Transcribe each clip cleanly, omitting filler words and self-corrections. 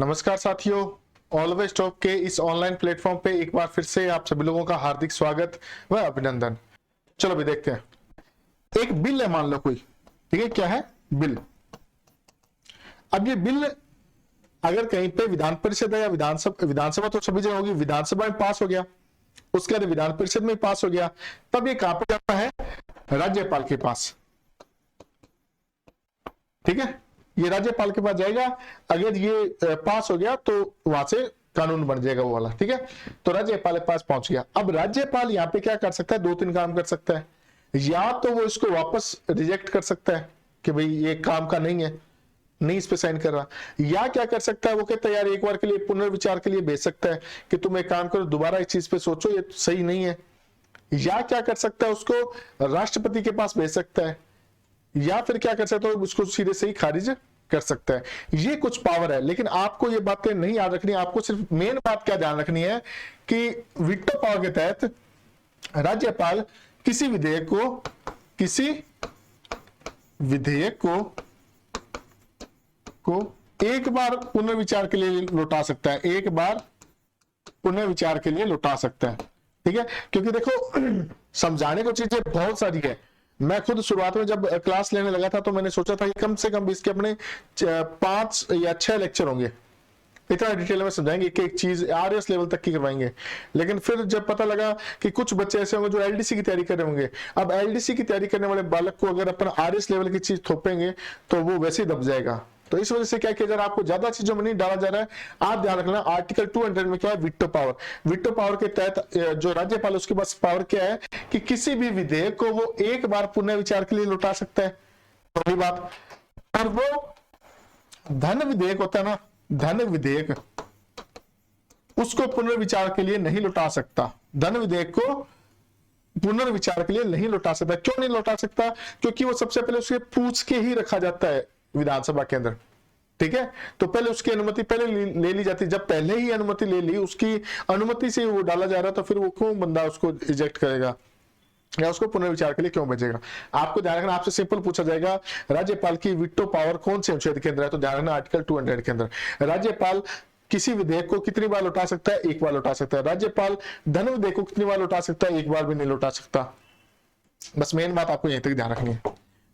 नमस्कार साथियों, always talk के इस ऑनलाइन प्लेटफॉर्म पे एक बार फिर से आप सभी लोगों का हार्दिक स्वागत व अभिनंदन। चलो भी देखते हैं। एक बिल है, मान लो कोई, ठीक है, क्या है? बिल। अब ये बिल अगर कहीं पे विधान परिषद है या विधानसभा तो सभी जगह होगी, विधानसभा में पास हो गया, उसके बाद विधान परिषद में पास हो गया, तब ये कहां पर जाता है? राज्यपाल के पास। ठीक है, ये राज्यपाल के पास जाएगा। अगर ये पास हो गया तो वहां से कानून बन जाएगा वो वाला। ठीक है, तो राज्यपाल के पास पहुंच गया। अब राज्यपाल यहाँ पे क्या कर सकता है? दो तीन काम कर सकता है। या तो वो इसको वापस रिजेक्ट कर सकता है कि भाई ये काम का नहीं है, नहीं इस पे साइन कर रहा। या क्या कर सकता है, वो कहता है यार एक बार के लिए पुनर्विचार के लिए भेज सकता है कि तुम एक काम करो, दोबारा इस चीज पे सोचो, ये सही नहीं है। या क्या कर सकता है, उसको राष्ट्रपति के पास भेज सकता है। या फिर क्या कर सकता है, उसको सीधे से ही खारिज कर सकता है। ये कुछ पावर है, लेकिन आपको ये बातें नहीं याद रखनी। आपको सिर्फ मेन बात क्या ध्यान रखनी है कि वीटो पावर के तहत राज्यपाल किसी विधेयक को एक बार पुनर्विचार के लिए लौटा सकता है। एक बार पुनर्विचार के लिए लौटा सकता है। ठीक है, क्योंकि देखो समझाने को चीजें बहुत सारी है। मैं खुद शुरुआत में जब क्लास लेने लगा था तो मैंने सोचा था कि कम से कम इसके अपने 5 या 6 लेक्चर होंगे, इतना डिटेल में समझाएंगे, एक चीज आरएस लेवल तक की करवाएंगे। लेकिन फिर जब पता लगा कि कुछ बच्चे ऐसे होंगे जो एलडीसी की तैयारी कर रहे होंगे, अब एलडीसी की तैयारी करने वाले बालक को अगर अपन आरएस लेवल की चीज थोपेंगे तो वो वैसे ही दब जाएगा। तो इस वजह से क्या किया जा रहा है, आपको ज्यादा चीजों में नहीं डाला जा रहा है। आप ध्यान रखना, आर्टिकल 200 में क्या है? Veto power. वीटो पावर के तहत जो राज्यपाल, उसके पास पावर क्या है कि किसी भी विधेयक को वो एक बार पुनर्विचार के लिए लौटा सकता है। पहली बात। और वो धन विधेयक होता है ना, धन विधेयक, उसको पुनर्विचार के लिए नहीं लौटा सकता। धन विधेयक को पुनर्विचार के लिए नहीं लौटा सकता। क्यों नहीं लौटा सकता? क्योंकि वो सबसे पहले उसके पूछ के ही रखा जाता है विधानसभा के अंदर। ठीक है, तो पहले उसकी अनुमति पहले ले ली जाती है। जब पहले ही अनुमति ले ली, उसकी अनुमति से वो डाला जा रहा, तो फिर वो क्यों बंदा उसको रिजेक्ट करेगा या उसको पुनर्विचार के लिए क्यों भेजेगा? आपको ध्यान रखना, आपसे सिंपल पूछा जाएगा राज्यपाल की वीटो पावर कौन से अनुच्छेद के अंदर है, तो ध्यान रखना आर्टिकल 200 के अंदर। राज्यपाल किसी विधेयक को कितनी बार लौटा सकता है? एक बार लौटा सकता है। राज्यपाल धन विधेयक को कितनी बार लौटा सकता है? एक बार भी नहीं लौटा सकता। बस मेन बात आपको यहीं तक ध्यान रखनी है।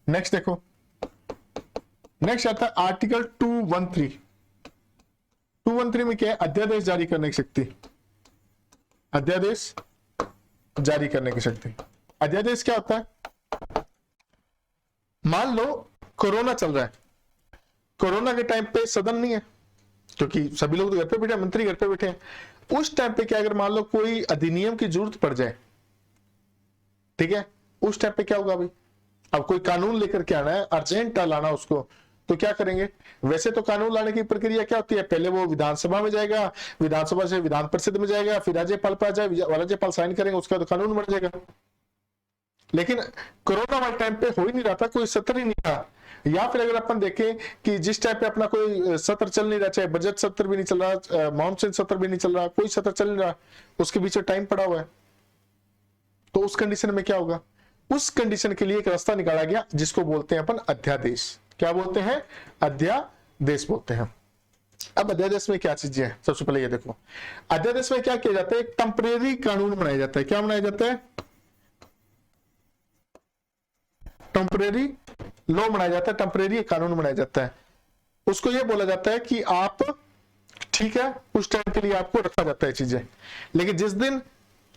नेक्स्ट देखो, नेक्स्ट आता है आर्टिकल 213। 213 में क्या है? अध्यादेश जारी करने की शक्ति। अध्यादेश जारी करने की शक्ति। अध्यादेश क्या होता है? मान लो कोरोना चल रहा है, कोरोना के टाइम पे सदन नहीं है क्योंकि सभी लोग तो घर पे बैठे, मंत्री घर पे बैठे हैं। उस टाइम पे क्या, अगर मान लो कोई अधिनियम की जरूरत पड़ जाए, ठीक है, उस टाइम पे क्या होगा भाई? अब कोई कानून लेकर के आना है, अर्जेंट लाना उसको, तो क्या करेंगे? वैसे तो कानून लाने की प्रक्रिया क्या होती है? पहले वो विधानसभा में जाएगा, विधानसभा से विधान परिषद में जाएगा, फिर राज्यपाल पर आ जाए, राज्यपाल साइन करेंगे, उसका तो कानून बन जाएगा। लेकिन कोरोना वाले टाइम पे हो ही नहीं रहा था, कोई सत्र ही नहीं था। या फिर अगर अपन देखें कि जिस टाइम पे अपना कोई सत्र चल नहीं रहा, चाहे बजट सत्र भी नहीं चल रहा, मॉनसून सत्र भी नहीं चल रहा, कोई सत्र चल नहीं रहा, उसके बीच में टाइम पड़ा हुआ है, तो उस कंडीशन में क्या होगा? उस कंडीशन के लिए एक रास्ता निकाला गया जिसको बोलते हैं अपन अध्यादेश। क्या बोलते हैं? अध्यादेश बोलते हैं। अब अध्यादेश में क्या चीजें हैं? सबसे पहले ये देखो, अध्यादेश में क्या किया जाता है? एक टेम्परेरी कानून बनाया जाता है। क्या बनाया जाता है? टेम्परेरी लॉ बनाया जाता है, टेम्परेरी कानून बनाया जाता है। उसको यह बोला जाता है कि आप, ठीक है, उस टाइम के लिए आपको रखा जाता है चीजें, लेकिन जिस दिन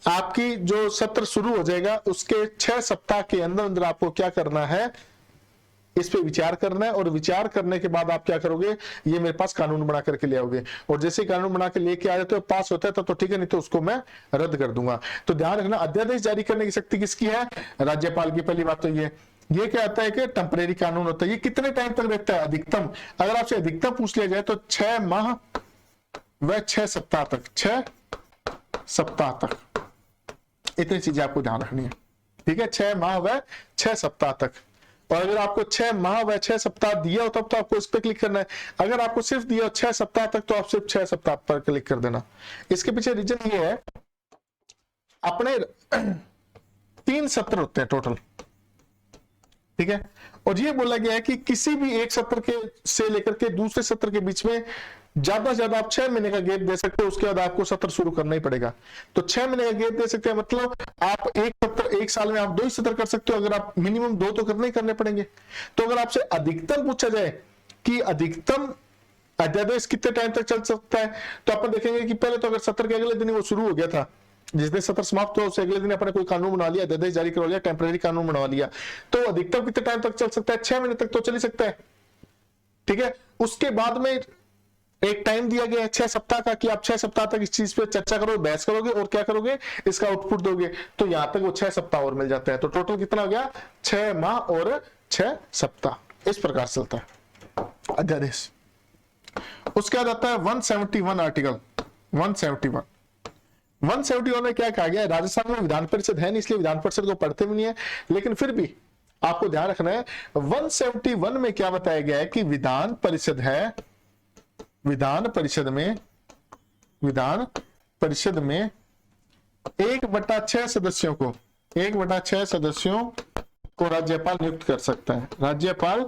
आपकी जो सत्र शुरू हो जाएगा उसके 6 सप्ताह के अंदर अंदर आपको क्या करना है? इस पे विचार करना है, और विचार करने के बाद आप क्या करोगे? ये मेरे पास कानून बना करके ले आओगे, और जैसे कानून बना के लेके आ जाते हो, पास होता है तो ठीक है, नहीं तो उसको मैं रद्द कर दूंगा। तो ध्यान रखना, अध्यादेश जारी करने की शक्ति किसकी है? राज्यपाल की। पहली बात तो ये क्या आता है कि टेम्परेरी कानून होता है। ये कितने टाइम तक रहता है? अधिकतम, अगर आपसे अधिकतम पूछ लिया जाए तो 6 माह व 6 सप्ताह तक। 6 सप्ताह तक, इतनी चीजें आपको ध्यान रखनी है। ठीक है, 6 माह व 6 सप्ताह तक। और अगर आपको 6 माह व 6 सप्ताह दिया हो तब तो आपको इस पर क्लिक करना है। अगर आपको सिर्फ दिया हो 6 सप्ताह तक तो आप सिर्फ 6 सप्ताह पर क्लिक कर देना। इसके पीछे रीजन ये है, अपने 3 सत्र होते हैं टोटल, ठीक है, और ये बोला गया है कि किसी भी एक सत्र के से लेकर के दूसरे सत्र के बीच में ज्यादा से ज्यादा आप 6 महीने का गैप दे सकते हो, उसके बाद आपको सत्र शुरू करना ही पड़ेगा। तो 6 महीने का गैप दे सकते हैं, मतलब आप एक साल में आप 2 ही सत्र कर सकते हो, अगर आप मिनिमम 2 तो करने ही करने पड़ेंगे। तो अगर आपसे अधिकतम पूछा जाए कि अधिकतम अध्यादेश कितने टाइम तक चल सकता है, तो अपन देखेंगे कि पहले तो अगर सत्र के अगले दिन वो शुरू हो गया था, जिस दिन सत्र समाप्त हुआ उससे अगले दिन अपने कोई कानून बना लिया, अध्यादेश जारी करवा लिया, टेम्पररी कानून बनवा लिया, तो अधिकतम कितने टाइम तक चल सकता है? 6 महीने तक तो चल ही सकता है। ठीक है, उसके बाद में एक टाइम दिया गया है 6 सप्ताह का, कि आप 6 सप्ताह तक इस चीज पे चर्चा करोगे, बहस करोगे और क्या करोगे, इसका आउटपुट दोगे। तो यहां तक वो 6 सप्ताह और मिल जाता है। तो टोटल कितना हो गया? 6 माह और 6 सप्ताह। इस प्रकार चलता है अध्यादेश। उसके बाद आता है 171 आर्टिकल 171 में क्या कहा गया है? राजस्थान में विधान परिषद है नहीं, इसलिए विधान परिषद को पढ़ते भी नहीं है, लेकिन फिर भी आपको ध्यान रखना है 171 में क्या बताया गया है कि विधान परिषद है, विधान परिषद में 1/6 सदस्यों को 1/6 सदस्यों को राज्यपाल नियुक्त कर सकता है, राज्यपाल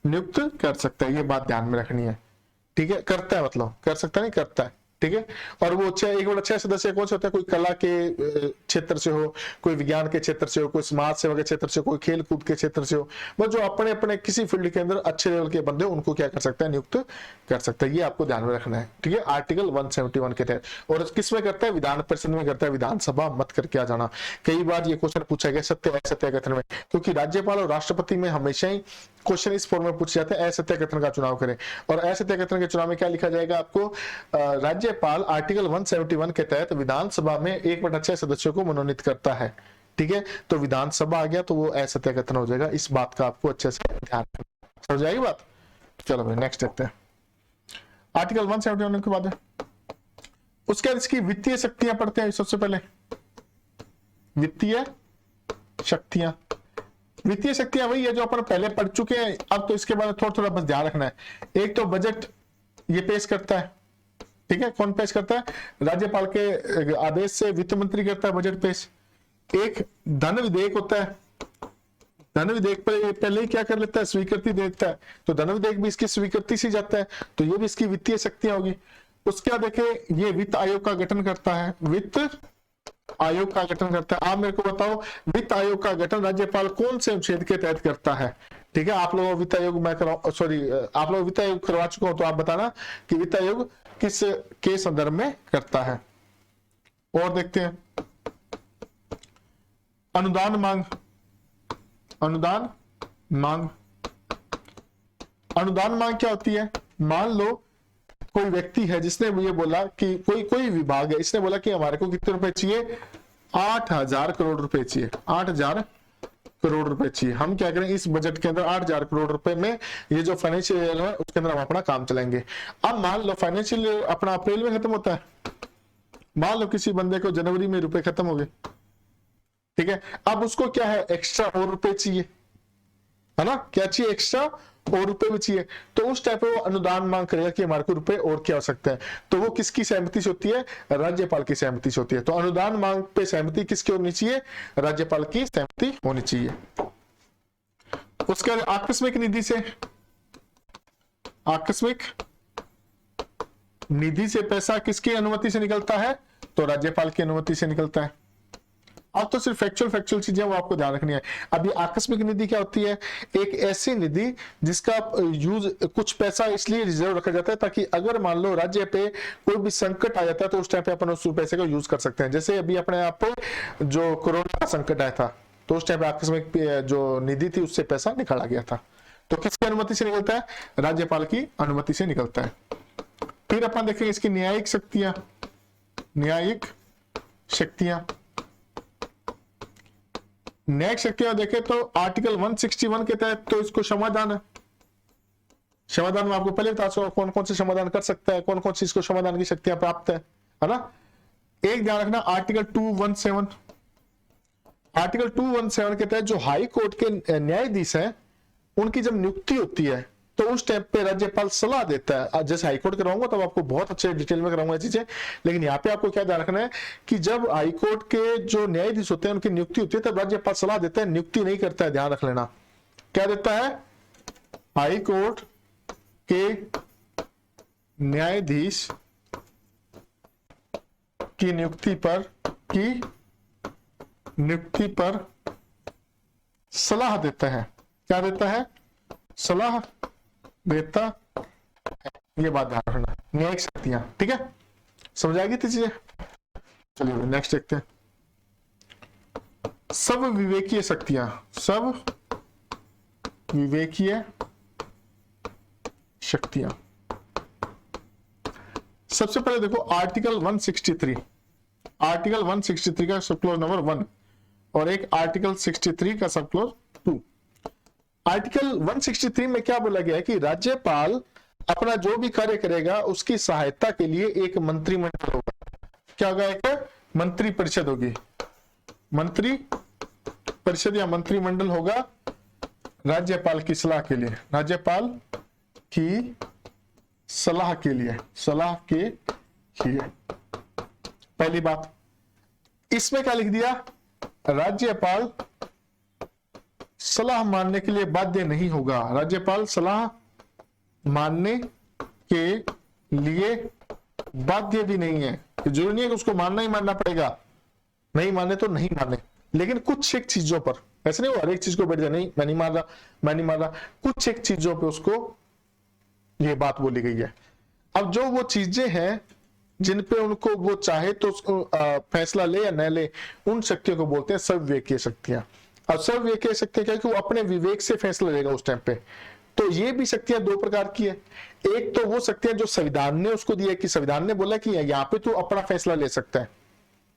नियुक्त कर सकता है। ये बात ध्यान में रखनी है। ठीक है, करता है मतलब कर सकता नहीं, करता है। ठीक है, और वो 1/6 सदस्य कौन से होते हैं? कोई कला के क्षेत्र से हो, कोई विज्ञान के क्षेत्र से हो, कोई समाज सेवा के क्षेत्र से हो, कोई खेल कूद के क्षेत्र से हो, बस जो अपने अपने किसी फील्ड के अंदर अच्छे लेवल के बंदे उनको क्या कर सकता है? नियुक्त कर सकता है। ये आपको ध्यान में रखना है। ठीक है, आर्टिकल 171 के तहत। और किसमें करता है? विधान परिषद में करता है। विधानसभा मत करके आ जाना। कई बार ये क्वेश्चन पूछा गया सत्य असत्य कथन में, क्योंकि राज्यपाल और राष्ट्रपति में हमेशा ही क्वेश्चन इस फॉर्म में पूछे जाते हैं, असत्य कथन का चुनाव करें। और असत्य कथन के चुनाव में क्या लिखा जाएगा आपको? राज्यपाल आर्टिकल 171 के तहत विधानसभा में 1/6 सदस्यों को मनोनीत करता है। ठीक है, तो विधानसभा आ गया तो वो असत्य कथन हो जाएगा। इस बात का आपको अच्छे से ध्यान रखना। समझ आएगी बात? चलो भाई नेक्स्ट देखते हैं। आर्टिकल 171 के बाद उसके बाद इसकी वित्तीय शक्तियां पढ़ते हैं। सबसे पहले वित्तीय शक्तियां, वित्तीय शक्तियां वही है जो अपन पहले पढ़ चुके हैं। अब तो इसके बारे में थोड़ा थोड़ा बस ध्यान रखना है। एक तो बजट ये पेश करता है। ठीक है, कौन पेश करता है? राज्यपाल के आदेश से वित्त मंत्री करता है बजट पेश। एक धन विधेयक होता है, धन विधेयक पर पहले ही क्या कर लेता है? स्वीकृति देता है। तो धन विधेयक भी इसकी स्वीकृति से जाता है, तो ये भी इसकी वित्तीय शक्तियां होगी। उसके बाद देखे ये वित्त आयोग का गठन करता है, वित्त आयोग का गठन करता है। आप मेरे को बताओ वित्त आयोग का गठन राज्यपाल कौन से अनुच्छेद के तहत करता है? ठीक है, आप लोग वित्त आयोग मैं आप लोग वित्त आयोग करवा चुके हो, तो आप बताना कि वित्त आयोग किस के संदर्भ में करता है। और देखते हैं अनुदान मांग, अनुदान मांग, अनुदान मांग क्या होती है? मान लो कोई व्यक्ति है जिसने ये बोला कि कोई विभाग है, इसने बोला कि हमारे को कितने रुपए चाहिए? 8,000 करोड़ रुपए चाहिए, 8,000 करोड़ रुपए चाहिए। हम क्या करें इस बजट के अंदर 8,000 करोड़ रुपए में ये जो फाइनेंशियल ईयर है उसके अंदर हम अपना काम चलाएंगे। अब मान लो फाइनेंशियल ईयर अपना अप्रैल में खत्म होता है, मान लो किसी बंदे को जनवरी में रुपए खत्म हो गए। ठीक है, अब उसको क्या है? एक्स्ट्रा और रुपए चाहिए, है ना? क्या चाहिए? एक्स्ट्रा और रुपए भी चाहिए। तो उस टाइप पे वो अनुदान मांग करेगा कि हमारे को रुपए और क्या हो सकता है। तो वो किसकी सहमति से होती है? राज्यपाल की सहमति से होती है। तो अनुदान मांग पे सहमति किसकी होनी चाहिए? राज्यपाल की सहमति होनी चाहिए। उसके बाद आकस्मिक निधि से, आकस्मिक निधि से पैसा किसकी अनुमति से निकलता है? तो राज्यपाल की अनुमति से निकलता है। अब तो सिर्फ फैक्चुअल चीजें वो आपको ध्यान रखनी है। अभी आकस्मिक निधि क्या होती है? एक ऐसी निधि जिसका यूज कुछ पैसा इसलिए रिजर्व रखा जाता है ताकि अगर मान लो राज्य पे कोई भी संकट आ जाता है तो उस टाइम पे अपन उस पैसे का यूज कर सकते हैं। जैसे अभी अपने आप पे जो कोरोना का संकट आया था तो उस टाइम पे आकस्मिक जो निधि थी उससे पैसा निकाला गया था। तो किसकी अनुमति से निकलता है? राज्यपाल की अनुमति से निकलता है। फिर अपन देखेंगे इसकी न्यायिक शक्तियां, न्यायिक शक्तियां, न्यायिक शक्तियां देखें तो आर्टिकल 161 के तहत तो इसको समाधान है। समाधान में आपको पहले बता सकता कौन कौन से समाधान कर सकता है, कौन कौन सी इसको समाधान की शक्तियां प्राप्त है ना? एक ध्यान रखना आर्टिकल 217, आर्टिकल 217 के तहत जो हाई कोर्ट के न्यायाधीश हैं उनकी जब नियुक्ति होती है तो उस टाइम पे राज्यपाल सलाह देता है। जैसे हाईकोर्ट कराऊंगा तब आपको बहुत अच्छे डिटेल में कराऊंगा चीजें, लेकिन यहाँ पे आपको क्या ध्यान रखना है कि जब हाईकोर्ट के जो न्यायाधीश होते हैं उनकी नियुक्ति होती है तब राज्यपाल सलाह देता है, नियुक्ति नहीं करता है। ध्यान रख लेना क्या देता है? हाईकोर्ट के न्यायाधीश की नियुक्ति पर सलाह देता है। क्या देता है? सलाह देता है। ये बात ध्यान रखना, न्यायिक शक्तियां। ठीक है, समझ आएगी तो चीजें। चलिए नेक्स्ट देखते हैं। सब विवेकीय शक्तियां, सब विवेकीय शक्तियां। सबसे पहले देखो आर्टिकल 163, आर्टिकल 163 का सब क्लॉज नंबर 1 और एक आर्टिकल 63 का सब क्लॉज 2। आर्टिकल 163 में क्या बोला गया है कि राज्यपाल अपना जो भी कार्य करेगा उसकी सहायता के लिए एक मंत्रिमंडल होगा। क्या होगा? एक मंत्री परिषद होगी, मंत्री परिषद या मंत्रिमंडल होगा राज्यपाल की सलाह के लिए, राज्यपाल की सलाह के लिए, सलाह के लिए। पहली बात, इसमें क्या लिख दिया? राज्यपाल सलाह मानने के लिए बाध्य नहीं होगा, राज्यपाल सलाह मानने के लिए बाध्य भी नहीं है। जरूरी नहीं है कि उसको मानना ही मानना पड़ेगा, नहीं माने तो नहीं माने, लेकिन कुछ एक चीजों पर, ऐसे नहीं वो हर एक चीज को बैठ जाए नहीं मैं नहीं मान रहा, मैं नहीं मान रहा, कुछ एक चीजों पे उसको ये बात बोली गई है। अब जो वो चीजें हैं जिन पे उनको वो चाहे तो फैसला ले या न ले, उन शक्तियों को बोलते हैं सर्वविवेकीय शक्तियां। अब सर्वविवेकीय शक्तियां क्या है कि वो अपने विवेक से फैसला लेगा उस टाइम पे। तो ये भी शक्तियां दो प्रकार की है। एक तो वो शक्तियां जो संविधान ने उसको दी है कि संविधान ने बोला कि यहाँ पे तू अपना फैसला ले सकता है,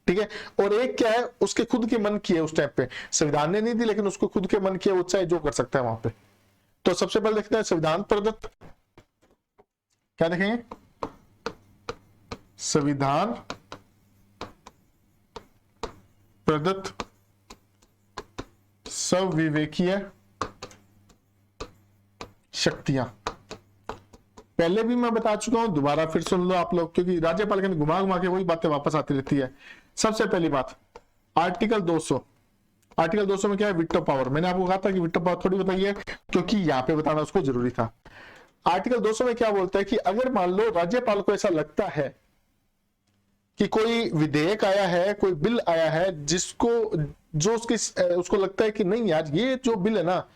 ठीक है। और एक क्या है, उसके खुद के मन की है, उस टाइम पे संविधान ने नहीं दी लेकिन उसको खुद के मन की है, वो चाहे जो कर सकता है वहां पे। तो सबसे पहले देखते हैं संविधान प्रदत्त, क्या देखेंगे? संविधान प्रदत्त सर्वविवेकीय शक्तियां। पहले भी मैं बता चुका हूं, दोबारा फिर सुन लो आप लोग, क्योंकि राज्यपाल के घुमा घुमा के वही बातें वापस आती रहती है। सबसे पहली बात, आर्टिकल 200, आर्टिकल 200 में क्या है? विटो पावर। मैंने आपको कहा था कि विटो पावर थोड़ी बताई है, क्योंकि यहां पे बताना उसको जरूरी था। आर्टिकल 200 में क्या बोलता है कि अगर मान लो राज्यपाल को ऐसा लगता है कि कोई विधेयक आया है, कोई बिल आया है जिसको जो उसको लगता है कि नहीं यार ये जो बिल है ना,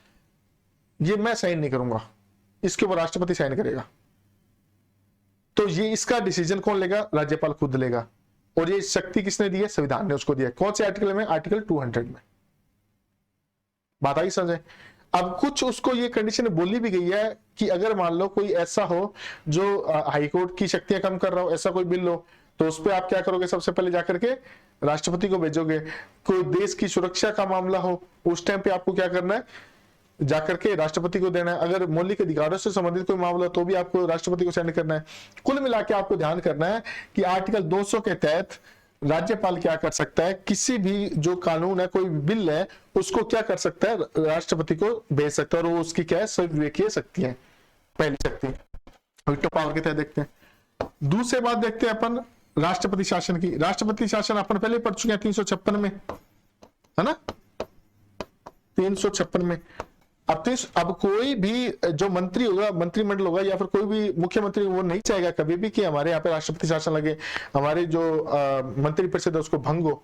ये मैं साइन नहीं करूंगा, इसके ऊपर राष्ट्रपति साइन करेगा, तो ये इसका डिसीजन कौन लेगा? राज्यपाल खुद लेगा। और ये शक्ति किसने दी है? संविधान ने उसको दिया। कौन से आर्टिकल में? आर्टिकल 200 में। बात आई समझे? अब कुछ उसको ये कंडीशन बोली भी गई है कि अगर मान लो कोई ऐसा हो जो हाईकोर्ट की शक्तियां कम कर रहा हो, ऐसा कोई बिल हो, तो उस पर आप क्या करोगे? सबसे पहले जाकर के राष्ट्रपति को भेजोगे। कोई देश की सुरक्षा का मामला हो, उस टाइम पे आपको क्या करना है? जाकर के राष्ट्रपति को देना है। अगर मौलिक अधिकारों से संबंधित कोई मामला तो भी आपको राष्ट्रपति को सेंड करना है। कुल मिला के आपको ध्यान करना है कि आर्टिकल 200 के तहत राज्यपाल क्या कर सकता है? किसी भी जो कानून है, कोई बिल है, उसको क्या कर सकता है? राष्ट्रपति को भेज सकता है। और वो उसकी क्या है? सर्वविवेकीय शक्ति है, पहली शक्ति। विटो पावर के तहत देखते हैं। दूसरी बात देखते हैं अपन राष्ट्रपति शासन की। राष्ट्रपति शासन अपन पहले पढ़ चुके हैं 356 में, है ना? 356 में। अब कोई भी जो मंत्री होगा, मंत्रिमंडल होगा या फिर कोई भी मुख्यमंत्री, वो नहीं चाहेगा कभी भी कि हमारे यहाँ पे राष्ट्रपति शासन लगे, हमारे जो मंत्री परिषद है उसको भंग हो।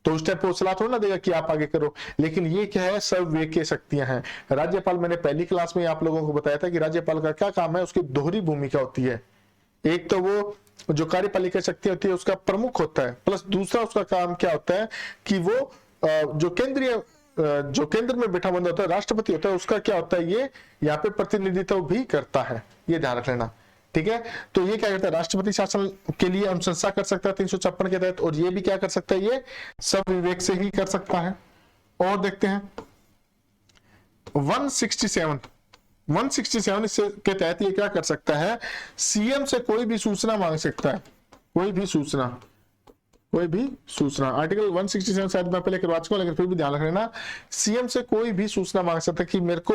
तो उस टाइप पर सलाह थोड़ा ना देगा कि आप आगे करो। लेकिन ये क्या है? सर्वविवेकीय शक्तियां हैं। राज्यपाल, मैंने पहली क्लास में आप लोगों को बताया था कि राज्यपाल का क्या काम है, उसकी दोहरी भूमिका होती है। एक तो वो जो कार्यपालिका शक्ति होती है उसका प्रमुख होता है, प्लस दूसरा उसका काम क्या होता है कि वो जो केंद्र में बैठा बंदा होता है, राष्ट्रपति होता है, उसका क्या होता है? ये यहाँ पे प्रतिनिधित्व भी करता है। ये ध्यान रख लेना, ठीक है। तो ये क्या करता है? राष्ट्रपति शासन के लिए अनुशंसा कर सकता है 356 के तहत। और ये भी क्या कर सकता है? ये सब विवेक से ही कर सकता है। और देखते हैं 167 इससे के तहत ये क्या कर सकता है? सीएम से कोई भी सूचना मांग सकता है। कोई भी सूचना आर्टिकल 167 शायद मैं पहले करवा चुका हूं, लेकिन फिर भी ध्यान रखना, सीएम से कोई भी सूचना मांग सकता है कि मेरे को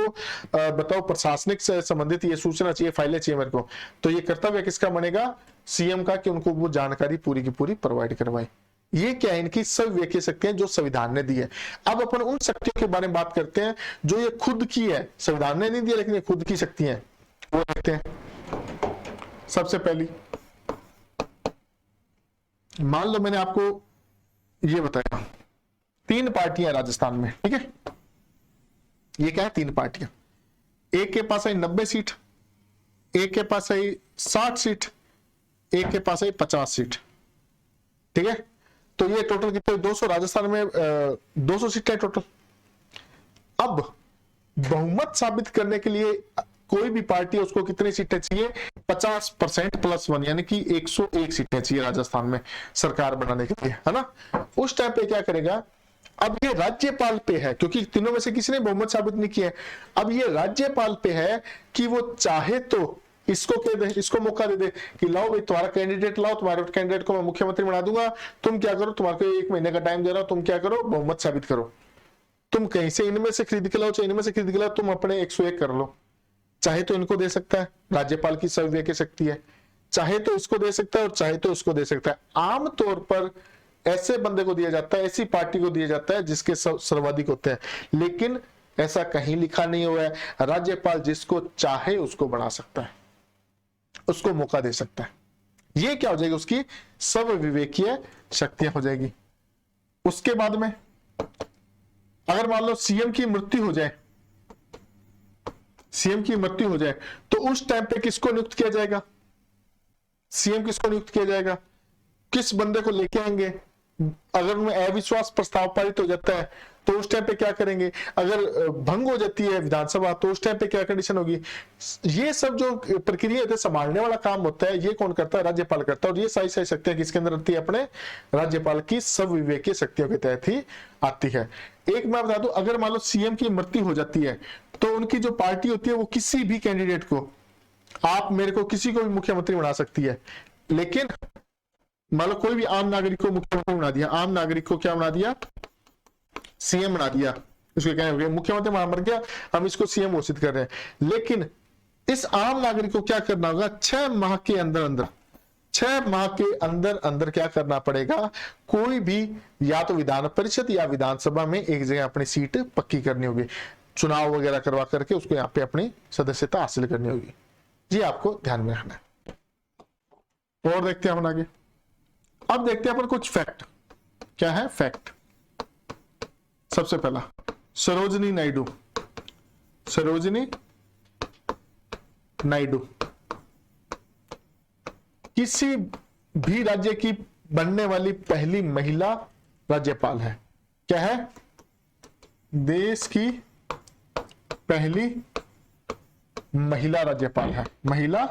बताओ प्रशासनिक से संबंधित ये सूचना चाहिए, फाइलें चाहिए मेरे को। तो ये कर्तव्य किसका बनेगा? सीएम का, कि उनको वो जानकारी पूरी की पूरी प्रोवाइड करवाए। ये क्या है? इनकी सर्वविवेकीय शक्तियां जो संविधान ने दी है। अब अपन उन शक्तियों के बारे में बात करते हैं जो ये खुद की है, संविधान ने नहीं दिया लेकिन ये खुद की शक्ति है। वो देखते हैं सबसे पहली, मान लो मैंने आपको ये बताया 3 पार्टियां राजस्थान में, ठीक है। ये क्या है? 3 पार्टियां। एक के पास आई 90 सीट, एक के पास आई 60 सीट, एक के पास आई 50 सीट, ठीक है। तो ये टोटल कितने? 200। राजस्थान में 200 सीटें टोटल। अब बहुमत साबित करने के लिए कोई भी पार्टी, उसको कितनी सीटें चाहिए? 50% +1, यानी कि 101 सीटें चाहिए राजस्थान में सरकार बनाने के लिए, है ना। उस टाइम पे क्या करेगा? अब ये राज्यपाल पे है, क्योंकि तीनों में से किसी ने बहुमत साबित नहीं किया है। अब ये राज्यपाल पे है कि वो चाहे तो इसको कह दे, इसको मौका दे दे कि लाओ भाई तुम्हारा कैंडिडेट लाओ, तुम्हारे कैंडिडेट को मैं मुख्यमंत्री बना दूंगा, तुम क्या करो, तुम्हारे को 1 महीने का टाइम दे रहा हूं, तुम क्या करो, बहुमत साबित करो। तुम कहीं से इनमें से खरीद के लाओ, चाहे इनमें से खरीद के लाओ, तुम अपने 101 कर लो। चाहे तो इनको दे सकता है, राज्यपाल की सर्वविवेक शक्ति है, चाहे तो इसको दे सकता है और चाहे तो इसको दे सकता है। आमतौर पर ऐसे बंदे को दिया जाता है, ऐसी पार्टी को दिया जाता है जिसके सर्वाधिक होते हैं, लेकिन ऐसा कहीं लिखा नहीं हुआ है। राज्यपाल जिसको चाहे उसको बना सकता है, उसको मौका दे सकता है। ये क्या हो जाएगी? उसकी सर्वविवेकीय शक्तियां हो जाएगी। उसके बाद में अगर मान लो सीएम की मृत्यु हो जाए, सीएम की मृत्यु हो जाए, तो उस टाइम पे किसको नियुक्त किया जाएगा? सीएम किसको नियुक्त किया जाएगा? किस बंदे को लेके आएंगे? अगर उनमें अविश्वास प्रस्ताव पारित हो जाता है तो उस टाइम पे क्या करेंगे? अगर भंग हो जाती है विधानसभा तो उस टाइम पे क्या कंडीशन होगी? ये सब जो प्रक्रिया है, संभालने वाला काम होता है, ये कौन करता है? राज्यपाल करता है। और ये सारी सारी शक्तियां किसके अंदर आती है? अपने राज्यपाल की सर्वविवेकीय शक्तियों के तहत ही आती है। एक मैं बता दूं, अगर मान लो सीएम की मृत्यु हो जाती है तो उनकी जो पार्टी होती है वो किसी भी कैंडिडेट को, आप मेरे को किसी को भी मुख्यमंत्री बना सकती है, लेकिन मान लो कोई भी आम नागरिक को मुख्यमंत्री बना दिया, आम नागरिक को क्या बना दिया? सीएम बना दिया। इसको क्या है? मुख्यमंत्री मर गया, हम इसको सीएम घोषित कर रहे हैं। लेकिन इस आम नागरिक को क्या करना होगा? 6 माह के अंदर अंदर, 6 माह के अंदर अंदर क्या करना पड़ेगा? कोई भी या तो विधान परिषद या विधानसभा में एक जगह अपनी सीट पक्की करनी होगी, चुनाव वगैरह करवा करके उसको यहाँ पे अपनी सदस्यता हासिल करनी होगी। ये आपको ध्यान में रखना है। और देखते हैं अपन आगे। अब देखते हैं अपन कुछ फैक्ट। क्या है फैक्ट? सबसे पहला, सरोजिनी नायडू। सरोजिनी नायडू किसी भी राज्य की बनने वाली पहली महिला राज्यपाल है। क्या है? देश की पहली महिला राज्यपाल है, महिला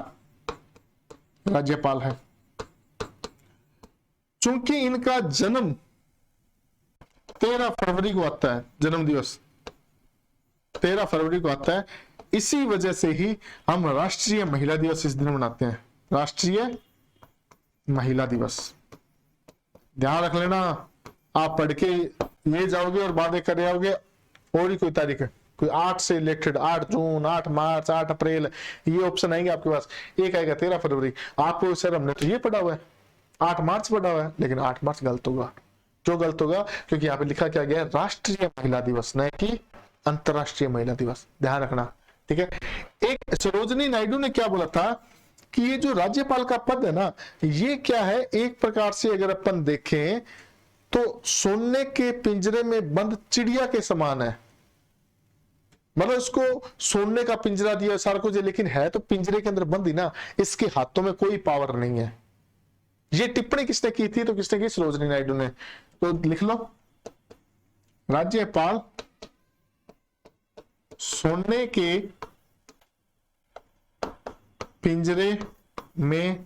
राज्यपाल है। चूंकि इनका जन्म 13 फरवरी को आता है, जन्म दिवस 13 फरवरी को आता है, इसी वजह से ही हम राष्ट्रीय महिला दिवस इस दिन मनाते हैं। राष्ट्रीय महिला दिवस ध्यान रख लेना। आप पढ़ के ये जाओगे और बातें कर आओगे और ही कोई तारीख है, कोई 8 से रिलेटेड, 8 जून, 8 मार्च, 8 अप्रैल, ये ऑप्शन आएंगे आपके पास। एक आएगा 13 फरवरी। आपको सर हमने तो ये पढ़ा हुआ है, 8 मार्च पढ़ा हुआ है, लेकिन 8 मार्च गलत होगा। क्यों गलत होगा? क्योंकि यहाँ पे लिखा क्या गया है? राष्ट्रीय महिला दिवस, न कि अंतरराष्ट्रीय महिला दिवस। ध्यान रखना, ठीक है। एक सरोजिनी नायडू ने क्या बोला था कि ये जो राज्यपाल का पद है ना, ये क्या है? एक प्रकार से अगर अपन देखें तो सोने के पिंजरे में बंद चिड़िया के समान है। मतलब इसको सोने का पिंजरा दिया सारा कुछ, लेकिन है तो पिंजरे के अंदर बंद ही ना, इसके हाथों में कोई पावर नहीं है। ये टिप्पणी किसने की थी? तो किसने की? सरोजिनी नायडू ने। तो लिख लो, राज्यपाल सोने के पिंजरे में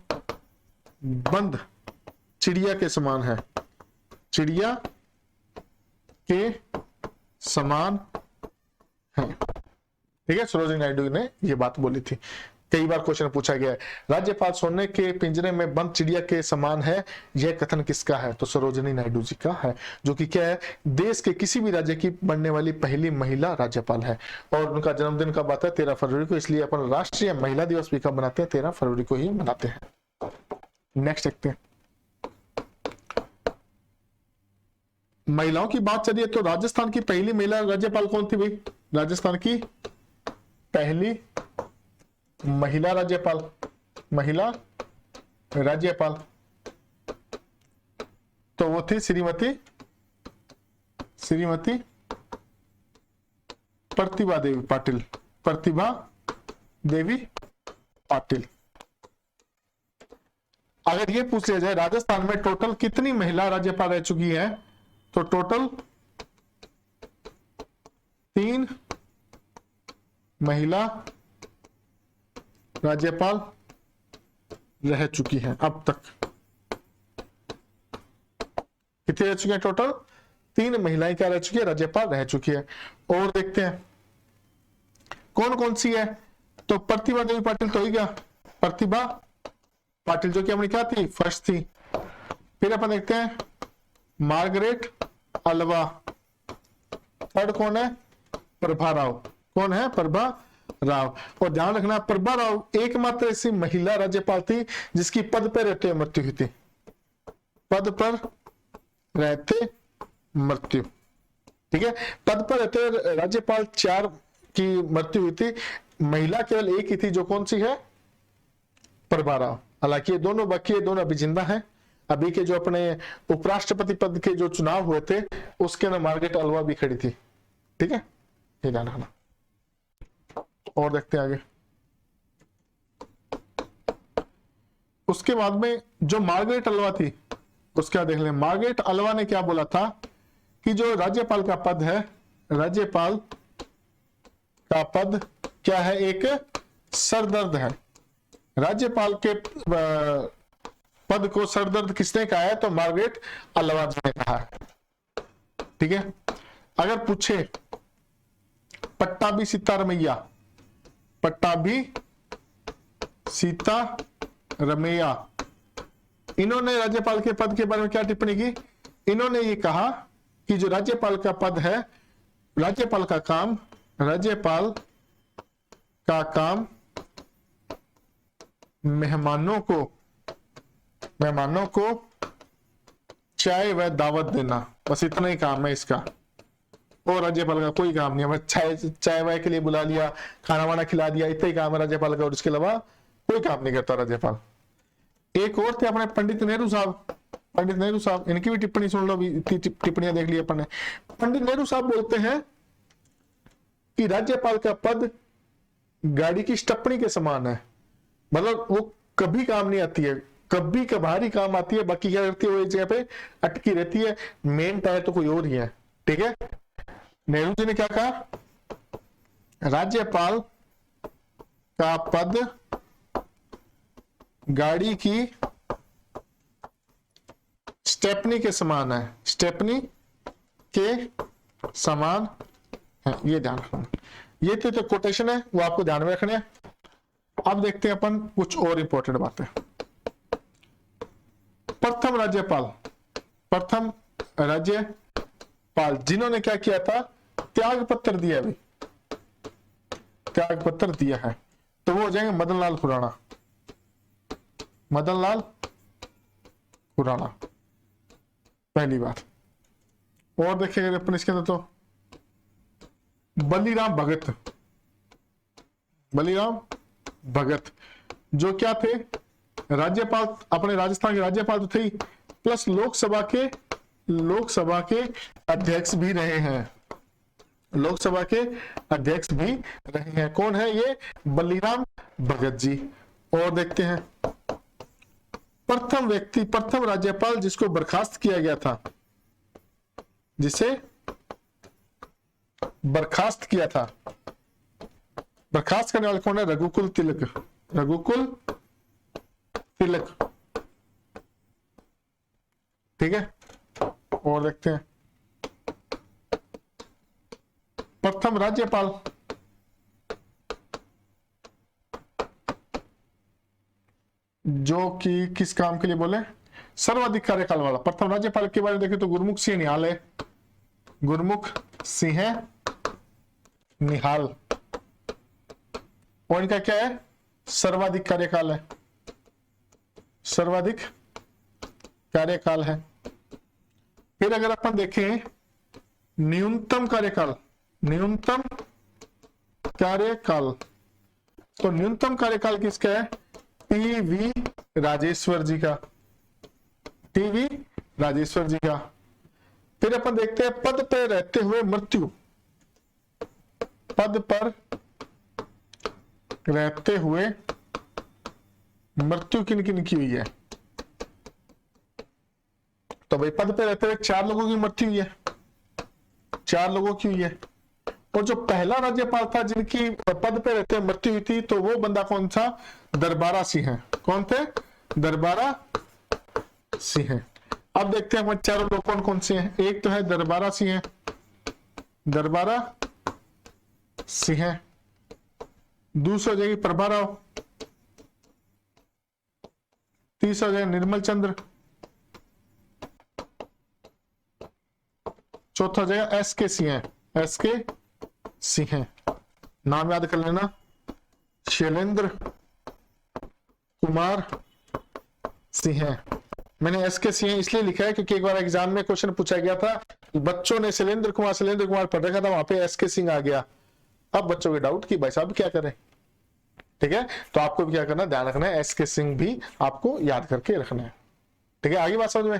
बंद चिड़िया के समान है, चिड़िया के समान है। ठीक है, सरोजिनी नायडू ने ये बात बोली थी। कई बार क्वेश्चन पूछा गया है, राज्यपाल सोने के पिंजरे में बंद चिड़िया के समान है, यह कथन किसका है? तो सरोजिनी नायडू जी का है, जो कि क्या है? देश के किसी भी राज्य की बनने वाली पहली महिला राज्यपाल है। और उनका जन्मदिन कब आता है? 13 फरवरी को। इसलिए अपन राष्ट्रीय महिला दिवस भी कब मनाते हैं? 13 फरवरी को ही मनाते हैं। नेक्स्ट देखते हैं, महिलाओं की बात चलिए तो राजस्थान की पहली महिला राज्यपाल कौन थी भाई? राजस्थान की पहली महिला राज्यपाल महिला राज्यपाल, तो वो थी श्रीमती प्रतिभा देवी पाटिल, प्रतिभा देवी पाटिल। अगर ये पूछ लिया जाए राजस्थान में टोटल कितनी महिला राज्यपाल रह चुकी है, तो टोटल 3 महिला राज्यपाल रह चुकी हैं अब तक। कितनी रह चुकी है टोटल? 3 महिलाएं क्या रह चुकी है? राज्यपाल रह चुकी है। और देखते हैं कौन कौन सी है। तो प्रतिभा देवी पाटिल तो ही गया, प्रतिभा पाटिल जो कि अपनी क्या थी? फर्स्ट थी। फिर अपन देखते हैं मार्गरेट अल्वा, थर्ड कौन है? प्रभा राव। कौन है? प्रभा राव। और ध्यान रखना प्रभा राव एकमात्र ऐसी महिला राज्यपाल थी जिसकी पद पर रहते हुए मृत्यु हुई थी, पद पर रहते मृत्यु। ठीक है, पद पर रहते हुए राज्यपाल 4 की मृत्यु हुई थी, महिला केवल एक ही थी, जो कौन सी है? प्रभा राव। हालांकि ये दोनों बाकी दोनों अभी जिंदा हैं। अभी के जो अपने उपराष्ट्रपति पद के जो चुनाव हुए थे उसके अंदर मार्गरेट अल्वा भी खड़ी थी। ठीक है, ये ध्यान रखना। और देखते हैं आगे। उसके बाद में जो मार्गरेट अल्वा थी उसका देख लें। मार्गरेट अल्वा ने क्या बोला था कि जो राज्यपाल का पद है, राज्यपाल का पद क्या है? एक सरदर्द है। राज्यपाल के पद को सरदर्द किसने कहा है? तो मार्गरेट अल्वा ने कहा है। ठीक है, अगर पूछे पट्टाभी सीतारमैया, पट्टाभी सीतारमैया, इन्होंने राज्यपाल के पद के बारे में क्या टिप्पणी की? इन्होंने ये कहा कि जो राज्यपाल का पद है, राज्यपाल का काम मेहमानों को चाय व दावत देना, बस इतना ही काम है इसका। और राज्यपाल का कोई काम नहीं है, बस चाय वाय के लिए बुला लिया, खाना वाना खिला दिया, इतना ही काम है राज्यपाल का, और इसके अलावा कोई काम नहीं करता राज्यपाल। एक और थे अपने पंडित नेहरू साहब, इनकी भी टिप्पणी सुन लो, टिप्पणियां देख ली अपन ने। पंडित नेहरू साहब बोलते हैं कि राज्यपाल का पद गाड़ी की स्टपनी के समान है, मतलब वो कभी काम नहीं आती है, कभी कभार ही काम आती है, बाकी क्या करती है? वो एक जगह पे अटकी रहती है, मेन टायर तो कोई और ही है। ठीक है, नेहरू जी ने क्या कहा? राज्यपाल का पद गाड़ी की स्टेपनी के समान है, स्टेपनी के समान है। ये ध्यान रखना। ये तो कोटेशन है, वो आपको ध्यान में रखने हैं। अब देखते हैं अपन कुछ और इंपॉर्टेंट बातें। प्रथम राज्यपाल जिन्होंने क्या किया था? त्याग पत्र दिया, अभी त्याग पत्र दिया है, तो वो हो जाएंगे मदनलाल खुराना, पहली बात। और देखिए अपन इसके अंदर तो बलीराम भगत जो क्या थे? राज्यपाल, अपने राजस्थान के राज्यपाल तो थे, प्लस लोकसभा के अध्यक्ष भी रहे हैं, कौन है ये? बलीराम भगत जी। और देखते हैं प्रथम राज्यपाल जिसको बर्खास्त किया गया था, जिसे बर्खास्त किया था, बर्खास्त करने वाले कौन है? रघुकुल तिलक। ठीक है, और देखते हैं प्रथम राज्यपाल जो कि किस काम के लिए बोले? सर्वाधिक कार्यकाल वाला। प्रथम राज्यपाल के बारे में देखें तो गुरमुख सिंह निहाल है, और इनका क्या है? सर्वाधिक कार्यकाल है। फिर अगर अपन देखें न्यूनतम कार्यकाल, तो न्यूनतम कार्यकाल किसका है? टीवी राजेश्वर जी का, टीवी राजेश्वर जी का। फिर अपन देखते हैं पद पर रहते हुए मृत्यु, पद पर रहते हुए मृत्यु किन किन की हुई है? तो भाई पद पे रहते हुए 4 लोगों की मृत्यु हुई है, 4 लोगों की हुई है। और जो पहला राज्यपाल था जिनकी पद पे रहते हुए मृत्यु हुई थी, तो वो बंदा कौन था? दरबारा सिंह। कौन थे? दरबारा सिंह। अब देखते हैं हमारे चारों लोग कौन कौन से हैं। एक तो है दरबारा सिंह, दरबारा सिंह। दूसरा हो जाएगी प्रभा राव, तीसरा हो जाएगा निर्मल चंद्र, चौथा हो जाएगा एस के सिंह, एस के सिंह। नाम याद कर लेना, शैलेंद्र कुमार सिंह। मैंने एस के सिंह इसलिए लिखा है क्योंकि एक बार एग्जाम में क्वेश्चन पूछा गया था, बच्चों ने शैलेंद्र कुमार पढ़ रखा था, वहां पे एस के सिंह आ गया। अब बच्चों के डाउट कि भाई साहब क्या करें, ठीक है? तो आपको भी क्या करना, ध्यान रखना है, एस के सिंह भी आपको याद करके रखना है, ठीक है? आगे बात समझ में?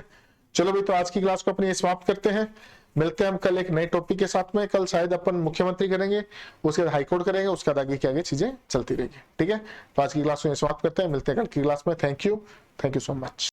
चलो भाई, तो आज की क्लास को अपनी समाप्त करते हैं। मिलते हैं हम कल एक नए टॉपिक के साथ में। कल शायद अपन मुख्यमंत्री करेंगे, उसके बाद हाईकोर्ट करेंगे, उसके बाद आगे की आगे चीजें चलती रहेगी, ठीक है? तो आज की क्लास में समाप्त करते हैं, मिलते हैं कल की क्लास में। Thank you so much.